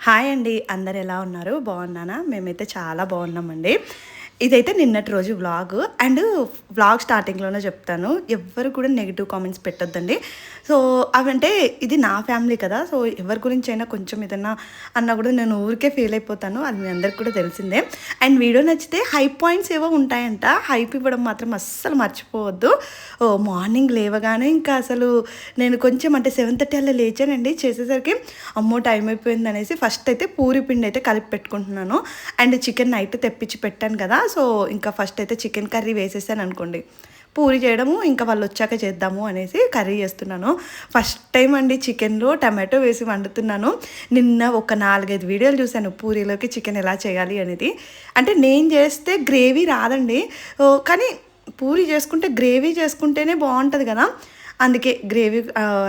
Hi అండి. అందరు ఎలా ఉన్నారు? బాగున్నానా? మేమైతే చాలా బాగున్నామండి. ఇదైతే నిన్నటి రోజు వ్లాగు. వ్లాగ్ స్టార్టింగ్‌లోనే చెప్తాను. ఎవ్వరు కూడా నెగెటివ్ కామెంట్స్ పెట్టొద్దండి. సో, అవంటే ఇది నా ఫ్యామిలీ కదా! సో, ఎవరి గురించైనా కొంచెం ఏదన్నా అన్నా కూడా నేను ఊరికే ఫీల్ అయిపోతాను. అది మీ అందరికి కూడా తెలిసిందే. వీడియో నచ్చితే హైప్ పాయింట్స్ ఏవో ఉంటాయంట. హైప్ ఇవ్వడం మాత్రం అస్సలు మర్చిపోవద్దు. మార్నింగ్ లేవగానే ఇంకా అసలు నేను కొంచెం అంటే 7:30 అలా లేచానండి. చేసేసరికి అమ్మో! టైం అయిపోయిందనేసి ఫస్ట్ అయితే పూరి పిండి అయితే కలిపి పెట్టుకుంటున్నాను. చికెన్ నైట్ తెప్పించి పెట్టాను కదా! సో, ఇంకా ఫస్ట్ అయితే చికెన్ కర్రీ వేసేసాననుకోండి. పూరి చేయడము ఇంకా వాళ్ళొచ్చాక చేద్దాము అనేసి కర్రీ చేస్తున్నాను. ఫస్ట్ టైం అండి చికెన్‌లో టమాటో వేసి వండుతున్నాను. నిన్న ఒక 4, 5 వీడియోలు చూశాను పూరీలోకి చికెన్ ఎలా చేయాలి అనేది. అంటే నేను చేస్తే గ్రేవీ రాదండి. కానీ పూరి చేసుకుంటే గ్రేవీ చేసుకుంటేనే బావుంటది కదా! అందుకే గ్రేవీ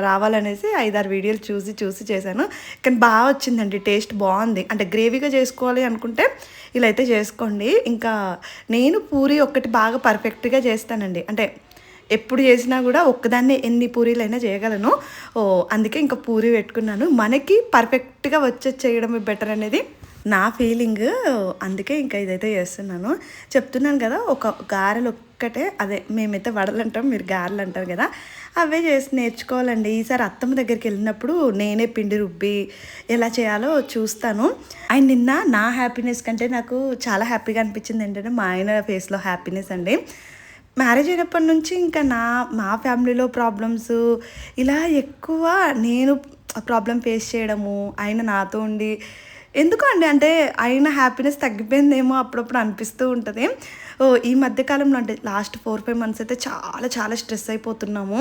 రావాలనేసి 5, 6 వీడియోలు చూసి చేశాను. కానీ బా వచ్చిందండి. టేస్ట్ బావుంది. అంటే గ్రేవీగా చేసుకోవాలి అనుకుంటే ఇలా అయితే చేసుకోండి. ఇంకా నేను పూరి ఒక్కటి బాగా పర్ఫెక్ట్‌గా చేస్తానండి. అంటే ఎప్పుడు చేసినా కూడా ఒక్కదాన్నే ఎన్ని పూరీలైనా చేయగలను. అందుకే ఇంకా పూరి పెట్టుకున్నాను. మనకి పర్ఫెక్ట్‌గా వచ్చేది చేయడమే బెటర్ అనేది నా ఫీలింగు. అందుకే ఇంకా ఇదైతే చేస్తున్నాను. చెప్తున్నాను కదా! ఒక గారెలు ఒక్కటే అదే మేమైతే వడలంటాం. మీరు గారెలంటారు కదా! అవే చేసి నేర్చుకోవాలండి. ఈసారి అత్తమ్మ దగ్గరికెళ్ళినప్పుడు నేనే పిండి రుబ్బి ఎలా చేయాలో చూస్తాను. నిన్న నా హ్యాపీనెస్ కంటే నాకు చాలా హ్యాపీగా అనిపించింది ఏంటంటే, మా ఆయన ఫేస్‌లో హ్యాపీనెస్ అండి. మ్యారేజ్ అయినప్పటి నుంచి ఇంకా మా ఫ్యామిలీలో ప్రాబ్లమ్స్ ఇలా ఎక్కువ నేను ప్రాబ్లమ్ ఫేస్ చేయడము, ఆయన నాతో ఉండి ఎందుకో అండి అంటే ఆయన హ్యాపీనెస్ తగ్గిపోయిందేమో అప్పుడప్పుడు అనిపిస్తూ ఉంటది. ఈ మధ్య కాలంలో అంటే లాస్ట్ 4, 5 మంత్స్ అయితే చాలా చాలా స్ట్రెస్ అయిపోతున్నాము.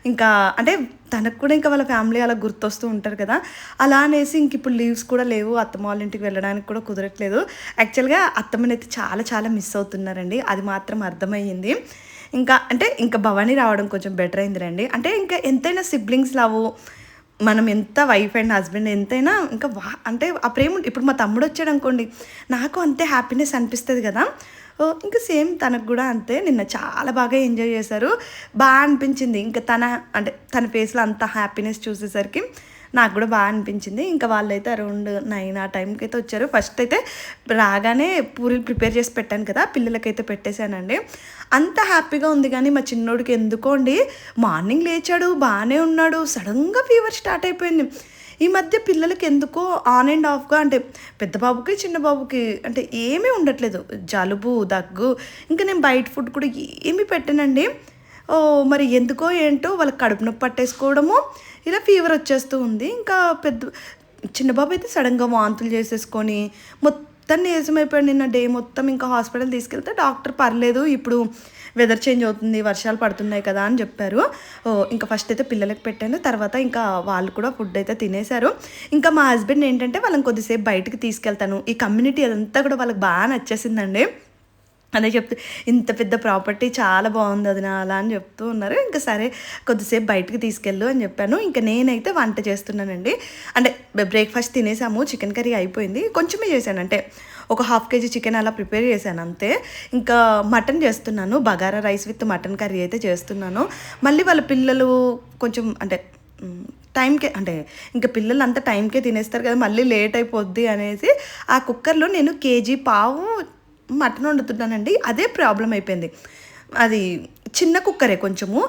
ఇంకా అంటే తనకు కూడా ఇంకా వాళ్ళ ఫ్యామిలీ అలా గుర్తొస్తూ ఉంటారు కదా! అలా అనేసి ఇప్పుడు లీవ్స్ కూడా లేవు. అత్తమ్మ వాళ్ళ ఇంటికి వెళ్ళడానికి కూడా కుదరట్లేదు. యాక్చువల్‌గా అత్తమ్మనైతే చాలా చాలా మిస్ అవుతున్నారండి. అది మాత్రం అర్థమయ్యింది. ఇంకా భవానీ రావడం కొంచెం బెటర్ అయిందిలెండి. అంటే ఇంకా ఎంతైనా సిబ్లింగ్స్ లవ్వు మనం ఎంత వైఫ్ అండ్ హస్బెండ్ ఎంతైనా ఇంకా అంటే ఆ ప్రేమ ఇప్పుడు మా తమ్ముడు వచ్చాడనుకోండి, నాకు అంతే హ్యాపీనెస్ అనిపిస్తది కదా! ఇంకా సేమ్ తనకు కూడా అంతే. నిన్న చాలా బాగా ఎంజాయ్ చేశారు. అనిపించింది. ఇంకా తన ఫేస్‌లో అంత హ్యాపీనెస్ చూసేసరికి నాకు కూడా అనిపించింది. ఇంకా వాళ్ళైతే అరౌండ్ 9 ఆ టైంకైతే వచ్చారు. ఫస్ట్ అయితే రాగానే పూరీలు ప్రిపేర్ చేసి పెట్టాను కదా! పిల్లలకైతే పెట్టేశానండి. అంత హ్యాపీగా ఉంది కానీ మా చిన్నోడికి ఎందుకో అండి మార్నింగ్ లేచాడు, బానే ఉన్నాడు. సడెన్‌గా ఫీవర్ స్టార్ట్ అయిపోయింది. ఈ మధ్య పిల్లలకి ఎందుకో ఆన్ అండ్ ఆఫ్‌గా అంటే పెద్ద బాబుకి, చిన్న బాబుకి అంటే ఏమీ ఉండట్లేదు. జలుబు, దగ్గు. ఇంకా నేను బయట ఫుడ్ కూడా ఏమీ పెట్టనండి. మరి ఎందుకో ఏంటో వాళ్ళకి కడుపు నొప్పి పట్టేసుకోవడము, ఇలా ఫీవర్ వచ్చేస్తూ ఉంది. ఇంకా చిన్న బాబు అయితే సడెన్‌గా వాంతులు చేసేసుకొని మొత్తం నీరసమైపోయాడు. నిన్న డే మొత్తం ఇంకా హాస్పిటల్ తీసుకెళ్తే డాక్టర్ పర్లేదు ఇప్పుడు వెదర్ చేంజ్ అవుతుంది, వర్షాలు పడుతున్నాయి కదా అని చెప్పారు. ఇంకా ఫస్ట్ అయితే పిల్లలకి పెట్టాను. తర్వాత ఇంకా వాళ్ళు కూడా ఫుడ్ అయితే తినేశారు. ఇంకా మా హస్బెండ్ ఏంటంటే వాళ్ళని కొద్దిసేపు బయటికి తీసుకెళ్తాను. ఈ కమ్యూనిటీ అదంతా కూడా వాళ్ళకి బాగా నచ్చేసిందండి. అదే ఇంత పెద్ద ప్రాపర్టీ చాలా బాగుంది వదిన అలా అని చెప్తూ ఉన్నారు. ఇంకా సరే కొద్దిసేపు బయటికి తీసుకెళ్ళు అని చెప్పాను. ఇంకా నేనైతే వంట చేస్తున్నానండి. అంటే బ్రేక్ఫాస్ట్ తినేసాము. చికెన్ కర్రీ అయిపోయింది. కొంచెమే చేశాను. అంటే ఒక 1/2 కేజీ చికెన్ అలా ప్రిపేర్ చేశాను అంతే. ఇంకా మటన్ చేస్తున్నాను. Bagara rice with mutton curry అయితే చేస్తున్నాను. మళ్ళీ వాళ్ళ పిల్లలు కొంచెం అంటే టైంకే అంటే ఇంకా పిల్లలు అంతా టైంకే తినేస్తారు కదా! మళ్ళీ లేట్ అయిపోద్ది అనేసి ఆ కుక్కర్‌లో నేను 1.5 కేజీ మటన్ వండుతున్నానండి. అదే ప్రాబ్లం అయిపోయింది. అది చిన్న కుక్కరే కొంచెము.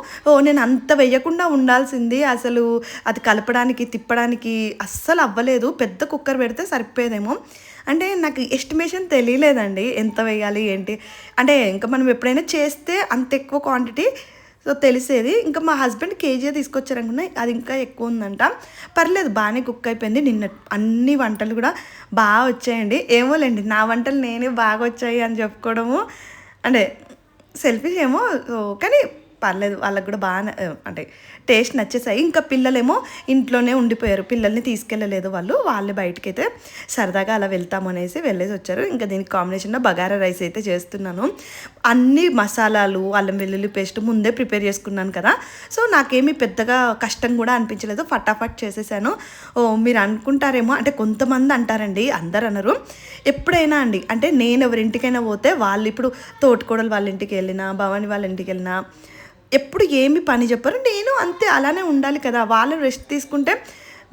నేను అంత వేయకుండా ఉండాల్సింది. అసలు అది కలపడానికి, తిప్పడానికి అస్సలు అవ్వలేదు. పెద్ద కుక్కర్ పెడితే సరిపోయేదేమో. అంటే నాకు ఎస్టిమేషన్ తెలియలేదండి. ఎంత వేయాలి ఏంటి. అంటే ఇంకా మనం ఎప్పుడైనా చేస్తే అంత ఎక్కువ క్వాంటిటీ సో తెలిసేది. ఇంకా మా హస్బెండ్ కేజీ తీసుకొచ్చారనుకున్నా. అది ఇంకా ఎక్కువ ఉందంట. పర్లేదు బాగానే కుక్ అయిపోయింది. నిన్న అన్ని వంటలు కూడా బాగా వచ్చాయండి. ఏమోలేండి నా వంటలు నేనే బాగా వచ్చాయి అని చెప్పుకోవడము అంటే సెల్ఫిష్ ఏమో. కానీ పర్లేదు వాళ్ళకి కూడా బాగా అంటే టేస్ట్ నచ్చేసాయి. ఇంకా పిల్లలేమో ఇంట్లోనే ఉండిపోయారు. పిల్లల్ని తీసుకెళ్ళలేదు వాళ్ళు. వాళ్ళే బయటకైతే సరదాగా అలా వెళ్తాము అనేసి వెళ్ళేసి వచ్చారు. ఇంకా దీనికి కాంబినేషన్లో బగారా రైస్ అయితే చేస్తున్నాను. అన్ని మసాలాలు, అల్లం వెల్లుల్లి పేస్ట్ ముందే ప్రిపేర్ చేసుకున్నాను కదా! సో నాకేమీ పెద్దగా కష్టం కూడా అనిపించలేదు. ఫటాఫట్ చేసేసాను. మీరు అనుకుంటారేమో అంటే కొంతమంది అంటారండి, అందరు అనరు. ఎప్పుడైనా అండి అంటే నేను ఎవరింటికైనా పోతే వాళ్ళు ఇప్పుడు తోటికోడలు వాళ్ళ ఇంటికి వెళ్ళినా, భవాని వాళ్ళ ఇంటికి వెళ్ళినా ఎప్పుడు ఏమి పని చెప్పరు. నేను అంతే అలానే ఉండాలి కదా! వాళ్ళు రెస్ట్ తీసుకుంటే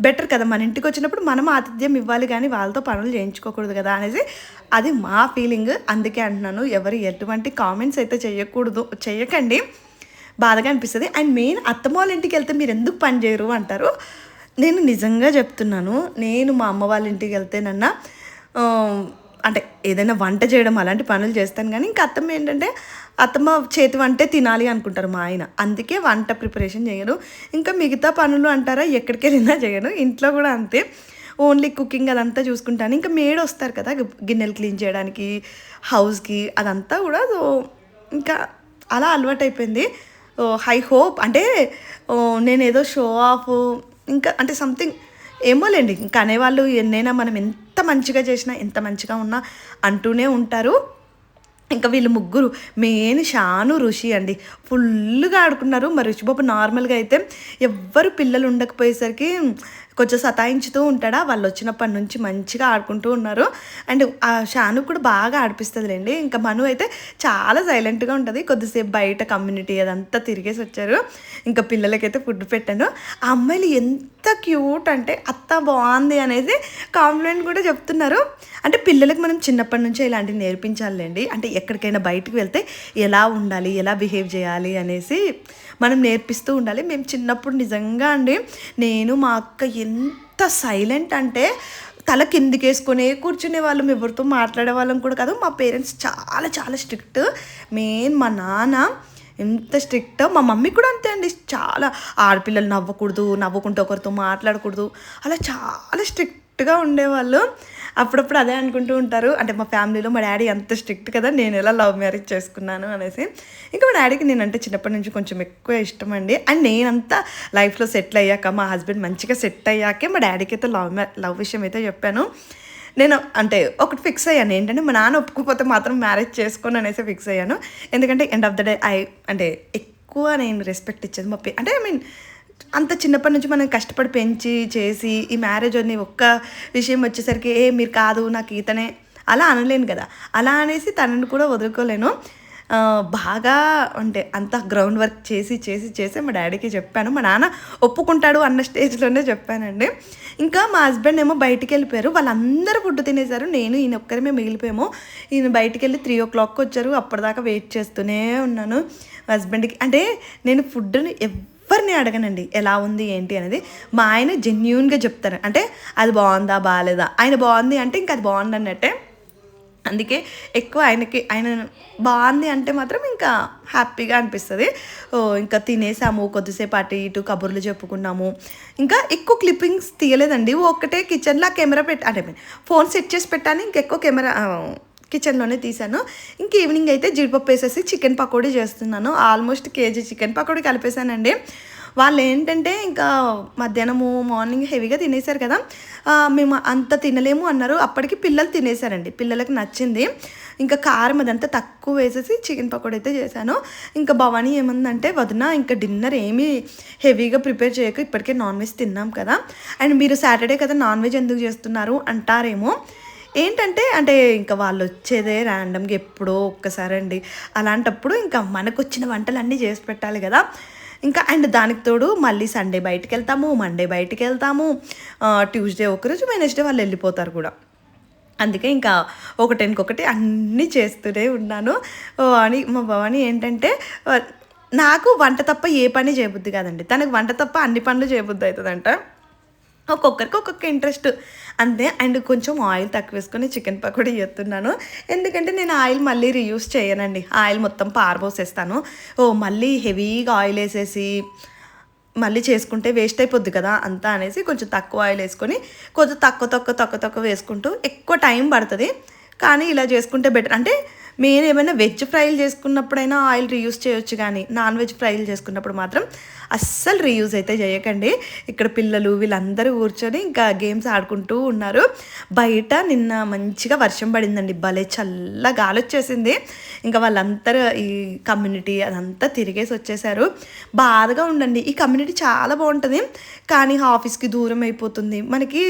బెటర్ కదా, మన ఇంటికి వచ్చినప్పుడు మనం ఆతిథ్యం ఇవ్వాలి కానీ వాళ్ళతో పనులు చేయించుకోకూడదు కదా అనేసి అది మా ఫీలింగ్. అందుకే అంటున్నాను, ఎవరు ఎటువంటి కామెంట్స్ అయితే చేయకండి, బాధగా అనిపిస్తుంది. అండ్ మెయిన్ అత్తమ్మ వాళ్ళ ఇంటికి వెళ్తే మీరు ఎందుకు పని చేయరు అంటారు. నేను నిజంగా చెప్తున్నాను, నేను మా అమ్మ వాళ్ళ ఇంటికి వెళ్తేనన్నా అంటే ఏదైనా వంట చేయడం అలాంటి పనులు చేస్తాను, కానీ ఇంకా అత్తమ్మ ఏంటంటే అత్తమ్మ చేతి వంటే తినాలి అనుకుంటారు మా ఆయన, అందుకే వంట ప్రిపరేషన్ చేయను. ఇంకా మిగతా పనులు అంటారా ఎక్కడికి వెళ్ళినా చేయను, ఇంట్లో కూడా అంతే, ఓన్లీ కుకింగ్ అదంతా చూసుకుంటాను. ఇంకా మేడ్ వస్తారు కదా గిన్నెలు క్లీన్ చేయడానికి హౌస్కి, అదంతా కూడా ఇంకా అలా అలవాటైపోయింది. ఐ హోప్ అంటే నేనేదో షో ఆఫ్ ఇంకా అంటే సంథింగ్ ఏమోలేండి, ఇంకా అనేవాళ్ళు ఎన్నైనా మనం ఎంత మంచిగా చేసినా ఎంత మంచిగా ఉన్నా అంటూనే ఉంటారు. ఇంకా వీళ్ళు ముగ్గురు మెయిన్ షాను రుషి అండి, ఫుల్గా ఆడుకున్నారు. మరి రుచిబాబు నార్మల్గా అయితే ఎవ్వరు పిల్లలు ఉండకపోయేసరికి కొంచెం సతాయించుతూ ఉంటాడా, వాళ్ళు వచ్చినప్పటి నుంచి మంచిగా ఆడుకుంటూ ఉన్నారు. అండ్ ఆ షాను కూడా బాగా ఆడిపిస్తుందిలేండి. ఇంకా మను అయితే చాలా సైలెంట్గా ఉంటుంది. కొద్దిసేపు బయట కమ్యూనిటీ అదంతా తిరిగేసి వచ్చారు. ఇంకా పిల్లలకైతే ఫుడ్ పెట్టాను. ఆ అమ్మాయిలు ఎంత క్యూట్ అంటే అత్త బాగుంది అనేది కాంప్లిమెంట్ కూడా చెప్తున్నారు. అంటే పిల్లలకు మనం చిన్నప్పటి నుంచే ఇలాంటివి నేర్పించాలండి. అంటే ఎక్కడికైనా బయటకు వెళ్తే ఎలా ఉండాలి, ఎలా బిహేవ్ చేయాలి అనేసి మనం నేర్పిస్తూ ఉండాలి. మేము చిన్నప్పుడు నిజంగా అండి, నేను మా అక్క ఎంత సైలెంట్ అంటే తల కిందికేసుకొని కూర్చునే వాళ్ళం, ఎవరితో మాట్లాడే వాళ్ళం కూడా కాదు. మా పేరెంట్స్ చాలా చాలా స్ట్రిక్ట్. మెయిన్ మా నాన్న ఎంత స్ట్రిక్ట్, మా మమ్మీ కూడా అంతే అండి. చాలా ఆడపిల్లలు నవ్వకూడదు, నవ్వుకుంటూ ఒకరితో మాట్లాడకూడదు, అలా చాలా స్ట్రిక్ట్గా ఉండేవాళ్ళు. అప్పుడప్పుడు అదే అనుకుంటూ ఉంటారు, అంటే మా ఫ్యామిలీలో మా డాడీ అంత స్ట్రిక్ట్ కదా, నేను ఎలా లవ్ మ్యారేజ్ చేసుకున్నాను అనేసి. ఇంకా మా డాడీకి నేనంటే చిన్నప్పటి నుంచి కొంచెం ఎక్కువ ఇష్టం అండి. అండ్ నేనంతా లైఫ్లో సెటిల్ అయ్యాక, మా హస్బెండ్ మంచిగా సెట్ అయ్యాకే మా డాడీకి అయితే లవ్ విషయం అయితే చెప్పాను. నేను అంటే ఒకటి ఫిక్స్ అయ్యాను ఏంటంటే, మా నాన్న ఒప్పుకోకపోతే మాత్రం మ్యారేజ్ చేసుకోను అనేసి ఫిక్స్ అయ్యాను. ఎందుకంటే ఎండ్ ఆఫ్ ద డే అంటే ఎక్కువ నేను రెస్పెక్ట్ ఇచ్చేది మా అంటే ఐ మీన్ అంత చిన్నప్పటి నుంచి మనం కష్టపడి పెంచి చేసి ఈ మ్యారేజ్ అని ఒక్క విషయం వచ్చేసరికి మీరు కాదు నాకు ఈతనే అలా అనలేను కదా, అలా అనేసి తనని కూడా వదులుకోలేను. బాగా అంటే అంత గ్రౌండ్ వర్క్ చేసి చేసి చేసి మా డాడీకి చెప్పాను. మా నాన్న ఒప్పుకుంటాడు అన్న స్టేజ్లోనే చెప్పానండి. ఇంకా మా హస్బెండ్ ఏమో బయటికి వెళ్ళిపోయారు, వాళ్ళందరూ ఫుడ్ తినేశారు, నేను ఈయన ఒక్కరిమే మిగిలిపోయాము. ఈయన బయటికి వెళ్ళి 3 o'clock వచ్చారు, అప్పటిదాకా వెయిట్ చేస్తూనే ఉన్నాను హస్బెండ్కి. అంటే నేను ఫుడ్ని ఎవరిని అడగనండి ఎలా ఉంది ఏంటి అనేది, మా ఆయన జెన్యూన్గా చెప్తారు. అంటే అది బాగుందా బాగాలేదా, ఆయన బాగుంది అంటే ఇంకా అది బాగుంది అన్నట్టే. అందుకే ఎక్కువ ఆయన బాగుంది అంటే మాత్రం ఇంకా హ్యాపీగా అనిపిస్తుంది. ఇంకా తినేసాము, కొద్దిసేపు అటు ఇటు కబుర్లు చెప్పుకున్నాము. ఇంకా ఎక్కువ క్లిప్పింగ్స్ తీయలేదండి, ఒక్కటే కిచెన్లో కెమెరా అంటే ఫోన్ సెట్ చేసి పెట్టాను, ఇంకెక్కువ కెమెరా కిచెన్లోనే తీసాను. ఇంక ఈవినింగ్ అయితే జీడిపప్పు వేసేసి చికెన్ పకోడీ చేస్తున్నాను. ఆల్మోస్ట్ కేజీ చికెన్ పకోడీ కలిపేశానండి. వాళ్ళు ఏంటంటే ఇంకా మధ్యాహ్నము మార్నింగ్ హెవీగా తినేశారు కదా, మేము అంత తినలేము అన్నారు. అప్పటికి పిల్లలు తినేశారండి, పిల్లలకు నచ్చింది. ఇంకా కారం అదంతా తక్కువ వేసేసి చికెన్ పకోడీ అయితే చేశాను. ఇంకా భవానీ ఏమందంటే, వదిన ఇంకా డిన్నర్ ఏమీ హెవీగా ప్రిపేర్ చేయక, ఇప్పటికే నాన్ వెజ్ తిన్నాం కదా, అండ్ మీరు సాటర్డే కదా నాన్ వెజ్ ఎందుకు చేస్తున్నారు అంటారేమో. ఏంటంటే అంటే ఇంకా వాళ్ళు వచ్చేదే ర్యాండమ్గా ఎప్పుడో ఒక్కసారి అండి, అలాంటప్పుడు ఇంకా మనకు వచ్చిన వంటలు అన్నీ చేసి పెట్టాలి కదా. ఇంకా అండ్ దానికి తోడు మళ్ళీ సండే బయటికి వెళ్తాము, మండే బయటికి వెళ్తాము, ట్యూస్డే ఒకరోజు, వెనస్డే వాళ్ళు వెళ్ళిపోతారు కూడా. అందుకే ఇంకా ఒకటి అన్నీ చేస్తూనే ఉన్నాను. అని మా భవాని ఏంటంటే, నాకు వంట తప్ప ఏ పని చేయబుద్ది కాదండి, తనకు వంట తప్ప అన్ని పనులు చేయబుద్ది అవుతుందంట. ఒక్కొక్కరికి ఒక్కొక్క ఇంట్రెస్ట్ అంతే. అండ్ కొంచెం ఆయిల్ తక్కువ వేసుకొని చికెన్ పకోడీ చేస్తున్నాను, ఎందుకంటే నేను ఆయిల్ మళ్ళీ రీయూస్ చేయనండి, ఆయిల్ మొత్తం పారబోసేస్తాను. మళ్ళీ హెవీగా ఆయిల్ వేసేసి మళ్ళీ చేసుకుంటే వేస్ట్ అయిపోద్ది కదా అంతా అనేసి కొంచెం తక్కువ ఆయిల్ వేసుకొని కొంచెం తక్కువ వేసుకుంటూ ఎక్కువ టైం పడుతుంది. కానీ ఇలా చేసుకుంటే బెటర్. అంటే మెయిన్ ఏమైనా వెజ్ ఫ్రైలు చేసుకున్నప్పుడైనా ఆయిల్ రీయూజ్ చేయొచ్చు, కానీ నాన్ వెజ్ ఫ్రైలు చేసుకున్నప్పుడు మాత్రం అస్సలు రీయూజ్ అయితే చేయకండి. ఇక్కడ పిల్లలు వీళ్ళందరూ కూర్చొని ఇంకా గేమ్స్ ఆడుకుంటూ ఉన్నారు. బయట నిన్న మంచిగా వర్షం పడిందండి, భలే చల్ల గాలి వచ్చేసింది. ఇంకా వాళ్ళందరూ ఈ కమ్యూనిటీ అదంతా తిరిగేసి వచ్చేసారు. బాధగా ఉండండి, ఈ కమ్యూనిటీ చాలా బాగుంటుంది, కానీ ఆఫీస్కి దూరం అయిపోతుంది మనకి.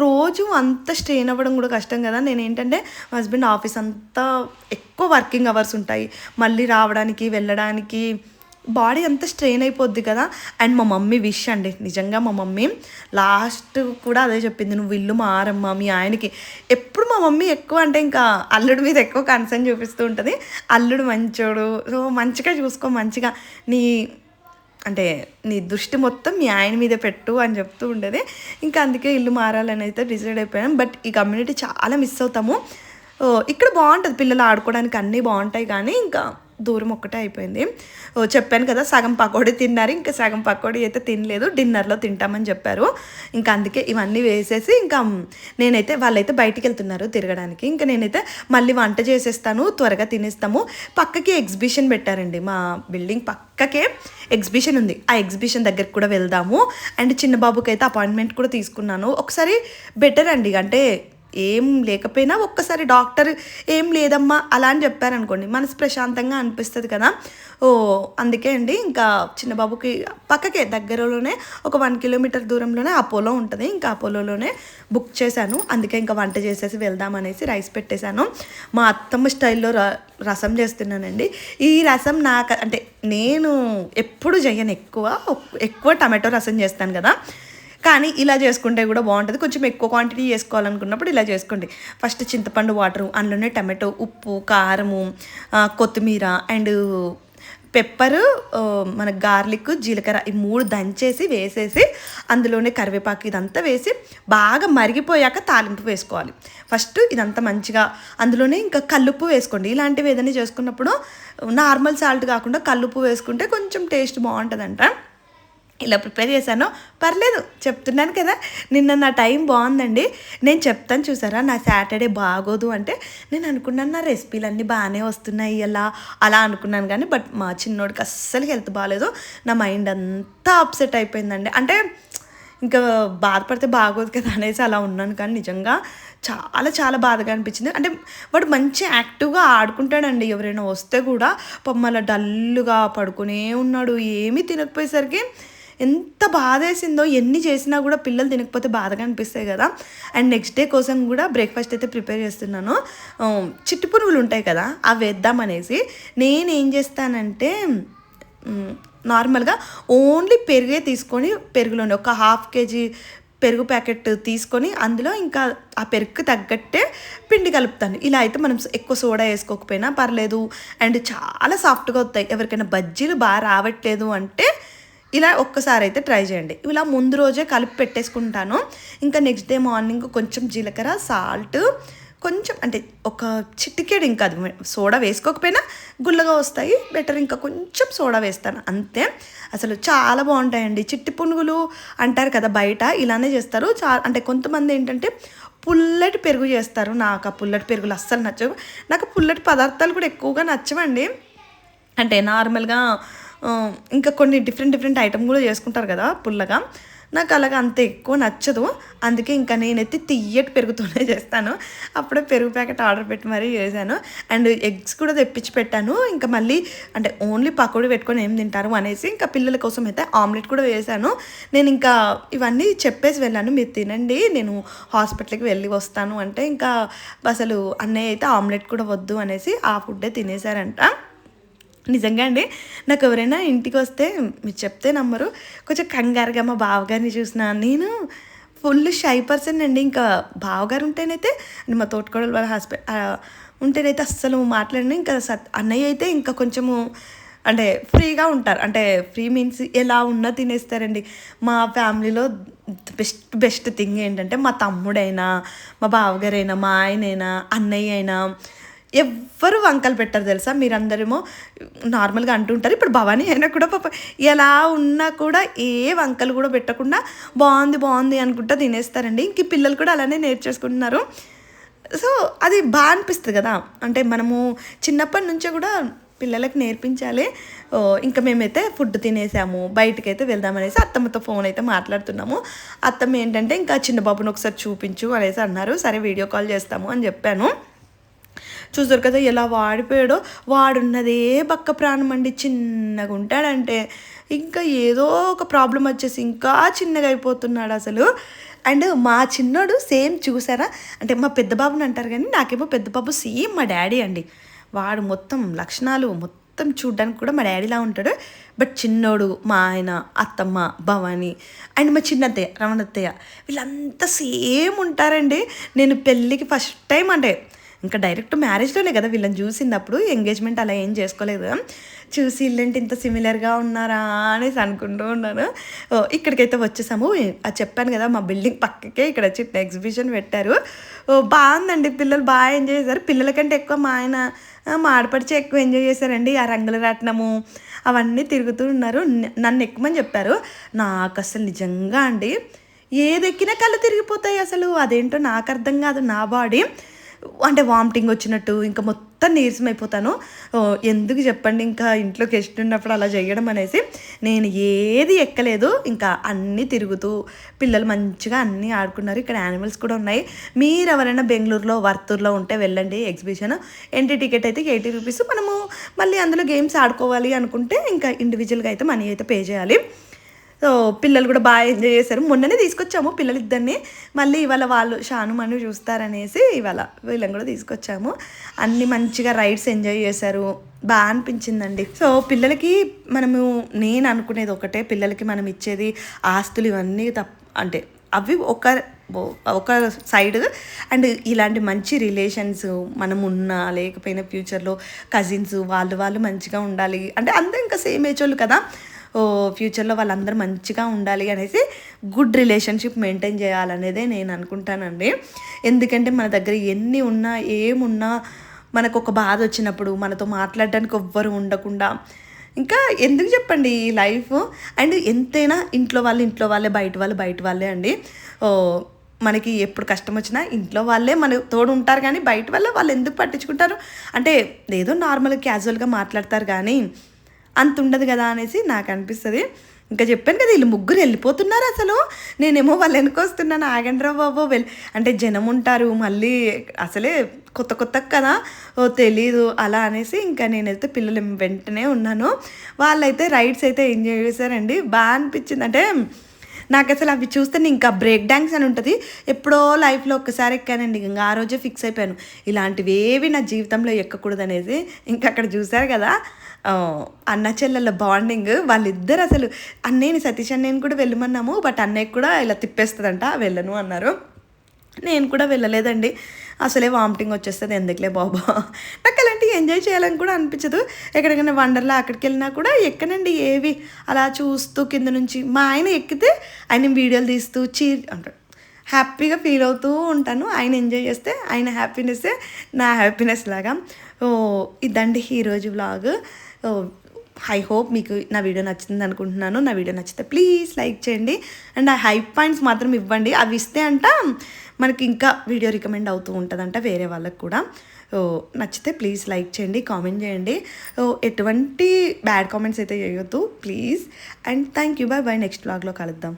రోజు అంత స్ట్రెయిన్ అవ్వడం కూడా కష్టం కదా. నేనేంటంటే మా హస్బెండ్ ఆఫీస్ అంతా ఎక్కువ వర్కింగ్ అవర్స్ ఉంటాయి, మళ్ళీ రావడానికి వెళ్ళడానికి బాడీ అంతా స్ట్రెయిన్ అయిపోద్ది కదా. అండ్ మా మమ్మీ విష్ అండి, నిజంగా మా మమ్మీ లాస్ట్ కూడా అదే చెప్పింది, నువ్వు ఇల్లు మారమ్మా మీ ఆయనకి. ఎప్పుడు మా మమ్మీ ఎక్కువ అంటే ఇంకా అల్లుడి మీద ఎక్కువ కన్సర్న్ చూపిస్తూ ఉంటుంది. అల్లుడు మంచోడు, సో మంచిగా చూసుకో, మంచిగా నీ అంటే నీ దృష్టి మొత్తం మీ ఆయన మీద పెట్టు అని చెప్తూ ఉండేది. ఇంకా అందుకే ఇల్లు మారాలని అయితే డిసైడ్ అయిపోయాను. బట్ ఈ కమ్యూనిటీ చాలా మిస్ అవుతాము. ఇక్కడ బాగుంటుంది, పిల్లలు ఆడుకోవడానికి అన్నీ బాగుంటాయి, కానీ ఇంకా దూరం ఒక్కటే అయిపోయింది. చెప్పాను కదా, సగం పకోడీ తిన్నారు, ఇంకా సగం పకోడీ అయితే తినలేదు, డిన్నర్లో తింటామని చెప్పారు. ఇంకా అందుకే ఇవన్నీ వేసేసి ఇంకా నేనైతే వాళ్ళైతే బయటికి వెళ్తున్నారు తిరగడానికి, ఇంకా నేనైతే మళ్ళీ వంట చేసేస్తాను, త్వరగా తినేస్తాము. పక్కకి ఎగ్జిబిషన్ పెట్టారండి, మా బిల్డింగ్ పక్కకే ఎగ్జిబిషన్ ఉంది, ఆ ఎగ్జిబిషన్ దగ్గరికి కూడా వెళ్దాము. అండ్ చిన్న బాబుకి అయితే అపాయింట్మెంట్ కూడా తీసుకున్నాను. ఒకసారి బెటర్ అండి, అంటే ఏం లేకపోయినా ఒక్కసారి డాక్టర్ ఏం లేదమ్మా అలా అని చెప్పారనుకోండి, మనసు ప్రశాంతంగా అనిపిస్తుంది కదా. అందుకే అండి ఇంకా చిన్నబాబుకి పక్కకే దగ్గరలోనే ఒక 1 కిలోమీటర్ దూరంలోనే అపోలో ఉంటుంది, ఇంకా అపోలోలోనే బుక్ చేశాను. అందుకే ఇంకా వంట చేసేసి వెళ్దామనేసి రైస్ పెట్టేశాను. మా అత్తమ్మ స్టైల్లో రసం చేస్తున్నానండి. ఈ రసం నాకు అంటే నేను ఎప్పుడు చేయను, ఎక్కువ టమాటో రసం చేస్తాను కదా, కానీ ఇలా చేసుకుంటే కూడా బాగుంటుంది. కొంచెం ఎక్కువ క్వాంటిటీ చేసుకోవాలనుకున్నప్పుడు ఇలా చేసుకోండి. ఫస్ట్ చింతపండు వాటరు, అందులోనే టమాటో, ఉప్పు, కారము, కొత్తిమీర అండ్ పెప్పరు, మన గార్లిక్, జీలకర్ర ఈ 3 దంచేసి వేసేసి అందులోనే కరివేపాకు ఇదంతా వేసి బాగా మరిగిపోయాక తాలింపు వేసుకోవాలి. ఫస్ట్ ఇదంతా మంచిగా అందులోనే ఇంకా కల్లుప్పు వేసుకోండి. ఇలాంటివి ఏదైనా చేసుకున్నప్పుడు నార్మల్ సాల్ట్ కాకుండా కల్లుప్పు వేసుకుంటే కొంచెం టేస్ట్ బాగుంటుందంట. ఇలా ప్రిపేర్ చేశాను, పర్లేదు చెప్తున్నాను కదా. నిన్న నా టైం బాగుందండి, నేను చెప్తాను చూసారా, నా సాటర్డే బాగోదు అంటే నేను అనుకున్నాను నా రెసిపీలన్నీ బాగానే వస్తున్నాయి అలా అనుకున్నాను, కానీ బట్ మా చిన్నోడికి అస్సలు హెల్త్ బాగాలేదు, నా మైండ్ అంతా అప్సెట్ అయిపోయిందండి. అంటే ఇంకా బాధపడితే బాగోదు కదా అనేసి అలా ఉన్నాను, కానీ నిజంగా చాలా చాలా బాధగా అనిపించింది. అంటే వాడు మంచి యాక్టివ్గా ఆడుకుంటాడండి, ఎవరైనా వస్తే కూడా పొమ్మల డల్లుగా పడుకునే ఉన్నాడు, ఏమీ తినకపోయేసరికి ఎంత బాధ వేసిందో. ఎన్ని చేసినా కూడా పిల్లలు తినకపోతే బాధగా అనిపిస్తాయి కదా. అండ్ నెక్స్ట్ డే కోసం కూడా బ్రేక్ఫాస్ట్ అయితే ప్రిపేర్ చేస్తున్నాను. చిట్టి పునుగులు ఉంటాయి కదా, అవి వేద్దామనేసి నేనేం చేస్తానంటే నార్మల్గా ఓన్లీ పెరుగే తీసుకొని, పెరుగులోనే ఒక 1/2 kg పెరుగు ప్యాకెట్ తీసుకొని అందులో ఇంకా ఆ పెరుగుకి తగ్గట్టే పిండి కలుపుతాను. ఇలా అయితే మనం ఎక్కువ సోడా వేసుకోకపోయినా పర్లేదు, అండ్ చాలా సాఫ్ట్గా వస్తాయి. ఎవరికైనా బజ్జీలు బాగా రావట్లేదు అంటే ఇలా ఒక్కసారి అయితే ట్రై చేయండి. ఇలా ముందు రోజే కలిపి పెట్టేసుకుంటాను. ఇంకా నెక్స్ట్ డే మార్నింగ్ కొంచెం జీలకర్ర, సాల్ట్, కొంచెం అంటే ఒక చిటికెడు, ఇంకా అది సోడా వేసుకోకపోయినా గుల్లగా వస్తాయి, బెటర్ ఇంకా కొంచెం సోడా వేస్తాను అంతే. అసలు చాలా బాగుంటాయండి. చిట్టి పునుగులు అంటారు కదా బయట, ఇలానే చేస్తారు. అంటే కొంతమంది ఏంటంటే పుల్లటి పెరుగు చేస్తారు, నాకు ఆ పుల్లటి పెరుగులు అస్సలు నచ్చవు. నాకు పుల్లటి పదార్థాలు కూడా ఎక్కువగా నచ్చవండి. అంటే నార్మల్గా ఇంకా కొన్ని డిఫరెంట్ ఐటమ్ కూడా చేసుకుంటారు కదా పుల్లగా, నాకు అలాగా అంత ఎక్కువ నచ్చదు. అందుకే ఇంకా నేనైతే తియ్యటి పెరుగుతూనే చేస్తాను. అప్పుడే పెరుగు ప్యాకెట్ ఆర్డర్ పెట్టి మరీ చేశాను. అండ్ ఎగ్స్ కూడా తెప్పించి పెట్టాను. ఇంకా మళ్ళీ అంటే ఓన్లీ పకోడీ పెట్టుకొని ఏం తింటారు అనేసి ఇంకా పిల్లల కోసం అయితే ఆమ్లెట్ కూడా వేశాను. నేను ఇంకా ఇవన్నీ చెప్పేసి వెళ్ళాను, మీరు తినండి, నేను హాస్పిటల్కి వెళ్ళి వస్తాను అంటే ఇంకా అసలు అన్నయ్య అయితే ఆమ్లెట్ కూడా వద్దు అనేసి ఆ ఫుడ్డే తినేశారంట. నిజంగా అండి, నాకు ఎవరైనా ఇంటికి వస్తే మీరు చెప్తే నమ్మరు, కొంచెం కంగారుగా మా బావగారిని చూసిన నేను ఫుల్ షై పర్సన్ అండి. ఇంకా బావగారు ఉంటేనైతే మా తోటకోడలు వాళ్ళ హస్బెండ్ ఉంటేనైతే అస్సలు మాట్లాడిన. ఇంకా అన్నయ్య అయితే ఇంకా కొంచెము అంటే ఫ్రీగా ఉంటారు, అంటే ఫ్రీ మీన్స్ ఎలా ఉన్నా తినేస్తారండి. మా ఫ్యామిలీలో బెస్ట్ థింగ్ ఏంటంటే మా తమ్ముడైనా, మా బావగారైనా, మా ఆయనైనా, అన్నయ్య అయినా ఎవ్వరు వంకలు పెట్టరు తెలుసా. మీరందరేమో నార్మల్గా అంటుంటారు, ఇప్పుడు భవానీ అయినా కూడా పాప ఎలా ఉన్నా కూడా ఏ వంకలు కూడా పెట్టకుండా బాగుంది అనుకుంటా తినేస్తారండి. ఇంక పిల్లలు కూడా అలానే నేర్చేసుకుంటున్నారు. సో అది బాగా అనిపిస్తుంది కదా. అంటే మనము చిన్నప్పటి నుంచే కూడా పిల్లలకు నేర్పించాలి. ఇంకా మేమైతే ఫుడ్ తినేసాము, బయటకైతే వెళ్దామనేసి అత్తమ్మతో ఫోన్ అయితే మాట్లాడుతున్నాము. అత్తమ్మ ఏంటంటే ఇంకా చిన్న బాబుని ఒకసారి చూపించు అనేసి అన్నారు. సరే వీడియో కాల్ చేస్తాము అని చెప్పాను. చూసారు కదా ఎలా వాడిపోయాడో, వాడున్నదే బక్క ప్రాణం అండి. చిన్నగా ఉంటాడంటే ఇంకా ఏదో ఒక ప్రాబ్లం వచ్చేసి ఇంకా చిన్నగా అయిపోతున్నాడు అసలు. అండ్ మా చిన్నోడు సేమ్ చూసారా, అంటే మా పెద్ద బాబుని అంటారు కానీ నాకేమో పెద్ద బాబు సేమ్ మా డాడీ అండి. వాడు మొత్తం లక్షణాలు మొత్తం మొత్తం చూడ్డానికి కూడా మా డాడీలా ఉంటాడు. బట్ చిన్నోడు, మా ఆయన, అత్తమ్మ, భవాని అండ్ మా చిన్నత్తయ్య రమణత్తయ్య వీళ్ళంతా సేమ్ ఉంటారండి. నేను పెళ్ళికి ఫస్ట్ టైం అంటే ఇంకా డైరెక్ట్ మ్యారేజ్లోనే కదా వీళ్ళని చూసినప్పుడు, ఎంగేజ్మెంట్ అలా ఏం చేసుకోలేదు. చూసి వీళ్ళేంటి ఇంత సిమిలర్గా ఉన్నారా అనేసి అనుకుంటూ ఉన్నాను. ఇక్కడికైతే వచ్చేసాము. అది చెప్పాను కదా మా బిల్డింగ్ పక్కకే ఇక్కడ చిన్న ఎగ్జిబిషన్ పెట్టారు. బాగుందండి, పిల్లలు బాగా ఎంజాయ్ చేశారు. పిల్లలకంటే ఎక్కువ మా ఆయన మా ఆడపడిచే ఎక్కువ ఎంజాయ్ చేశారండి. ఆ రంగుల రాట్నము అవన్నీ తిరుగుతూ ఉన్నారు. నన్ను ఎక్కువని చెప్పారు. నాకు అసలు నిజంగా అండి ఏదెక్కినా కళ్ళు తిరిగిపోతాయి. అసలు అదేంటో నాకు అర్థం కాదు. నా బాడీ అంటే వామిటింగ్ వచ్చినట్టు ఇంకా మొత్తం నీరసం అయిపోతాను. ఎందుకు చెప్పండి, ఇంకా ఇంట్లో గెస్ట్ ఉన్నప్పుడు అలా చేయడం అనేసి నేను ఏది ఎక్కలేదు. ఇంకా అన్నీ తిరుగుతూ పిల్లలు మంచిగా అన్నీ ఆడుకున్నారు. ఇక్కడ యానిమల్స్ కూడా ఉన్నాయి. మీరు ఎవరైనా బెంగళూరులో వర్తూరులో ఉంటే వెళ్ళండి ఎగ్జిబిషన్. ఎంట్రీ టికెట్ అయితే 80 రూపీస్. మనము మళ్ళీ అందులో గేమ్స్ ఆడుకోవాలి అనుకుంటే ఇంకా ఇండివిజువల్గా అయితే మనీ అయితే పే చేయాలి. సో పిల్లలు కూడా బాగా ఎంజాయ్ చేశారు. మొన్ననే తీసుకొచ్చాము పిల్లలిద్దరిని. మళ్ళీ ఇవాళ వాళ్ళు షాను మను చూస్తారనేసి ఇవాళ వీళ్ళని కూడా తీసుకొచ్చాము. అన్నీ మంచిగా రైడ్స్ ఎంజాయ్ చేశారు. బాగా అనిపించిందండి. సో పిల్లలకి నేను అనుకునేది ఒకటే, పిల్లలకి మనం ఇచ్చేది ఆస్తులు ఇవన్నీ అంటే అవి ఒక సైడ్, అండ్ ఇలాంటి మంచి రిలేషన్స్ మనం ఉన్నా లేకపోయినా ఫ్యూచర్లో కజిన్స్ వాళ్ళు మంచిగా ఉండాలి అంటే అందరూ ఇంకా సేమ్ ఏజ్ వాళ్ళు కదా, ఫ్యూచర్లో వాళ్ళందరూ మంచిగా ఉండాలి అనేసి గుడ్ రిలేషన్షిప్ మెయింటైన్ చేయాలనేదే నేను అనుకుంటానండి. ఎందుకంటే మన దగ్గర ఎన్ని ఉన్నా ఏమున్నా మనకు ఒక బాధ వచ్చినప్పుడు మనతో మాట్లాడడానికి ఎవ్వరు ఉండకుండా ఇంకా ఎందుకు చెప్పండి ఈ లైఫ్. అండ్ ఎంతైనా ఇంట్లో వాళ్ళే బయట వాళ్ళే అండి. మనకి ఎప్పుడు కష్టం వచ్చినా ఇంట్లో వాళ్ళే మన తోడు ఉంటారు, కానీ బయట వాళ్ళు ఎందుకు పట్టించుకుంటారు అంటే ఏదో నార్మల్ క్యాజువల్గా మాట్లాడతారు కానీ అంత ఉండదు కదా అనేసి నాకు అనిపిస్తుంది. ఇంకా చెప్పాను కదా వీళ్ళు ముగ్గురు వెళ్ళిపోతున్నారు. అసలు నేనేమో వాళ్ళు వెనుకొస్తున్నాను, ఆగండ్రా బాబో అంటే జనం ఉంటారు మళ్ళీ అసలే కొత్త కదా తెలీదు అలా అనేసి ఇంకా నేనైతే పిల్లలు వెంటనే ఉన్నాను. వాళ్ళైతే రైడ్స్ అయితే ఎంజాయ్ చేశారండి. బాగా అనిపించింది. అంటే నాకు అసలు అవి చూస్తే ఇంకా బ్రేక్ డాన్స్ అని ఉంటుంది. ఎప్పుడో లైఫ్లో ఒక్కసారి ఎక్కానండి. ఇంకా ఆ రోజే ఫిక్స్ అయిపోయాను ఇలాంటివి ఏవి నా జీవితంలో ఎక్కకూడదు అనేది. ఇంకా అక్కడ చూశారు కదా అన్న చెల్లెళ్ళ బాండింగ్. వాళ్ళిద్దరు అసలు అన్నయ్యని సతీష్ అన్నయ్యని కూడా వెళ్ళమన్నాము, బట్ అన్నయ్యకి కూడా ఇలా తిప్పేస్తుందంట, వెళ్ళను అన్నారు. నేను కూడా వెళ్ళలేదండి. అసలే వామిటింగ్ వచ్చేస్తుంది, ఎందుకులే బాబా. నాకు అలాంటివి ఎంజాయ్ చేయాలని కూడా అనిపించదు. ఎక్కడికైనా వండర్లా అక్కడికి వెళ్ళినా కూడా ఎక్కనండి ఏవి అలా చూస్తూ కింద నుంచి. మా ఆయన ఎక్కితే ఆయన వీడియోలు తీస్తూ అంటాడు, హ్యాపీగా ఫీల్ అవుతూ ఉంటాను. ఆయన ఎంజాయ్ చేస్తే ఆయన హ్యాపీనెస్సే నా హ్యాపీనెస్ లాగా. ఇదండి ఈరోజు వ్లాగ్. ఐ హోప్ మీకు నా వీడియో నచ్చింది అనుకుంటున్నాను. నా వీడియో నచ్చితే ప్లీజ్ లైక్ చేయండి అండ్ ఆ హైప్ పాయింట్స్ మాత్రం ఇవ్వండి. అవి ఇస్తే అంట మనకి ఇంకా వీడియో రికమెండ్ అవుతూ ఉంటుందంట వేరే వాళ్ళకి కూడా. నచ్చితే ప్లీజ్ లైక్ చేయండి, కామెంట్ చేయండి. ఎటువంటి బ్యాడ్ కామెంట్స్ అయితే చేయొద్దు please. And thank you. Bye. Next వ్లాగ్లో కలుద్దాం.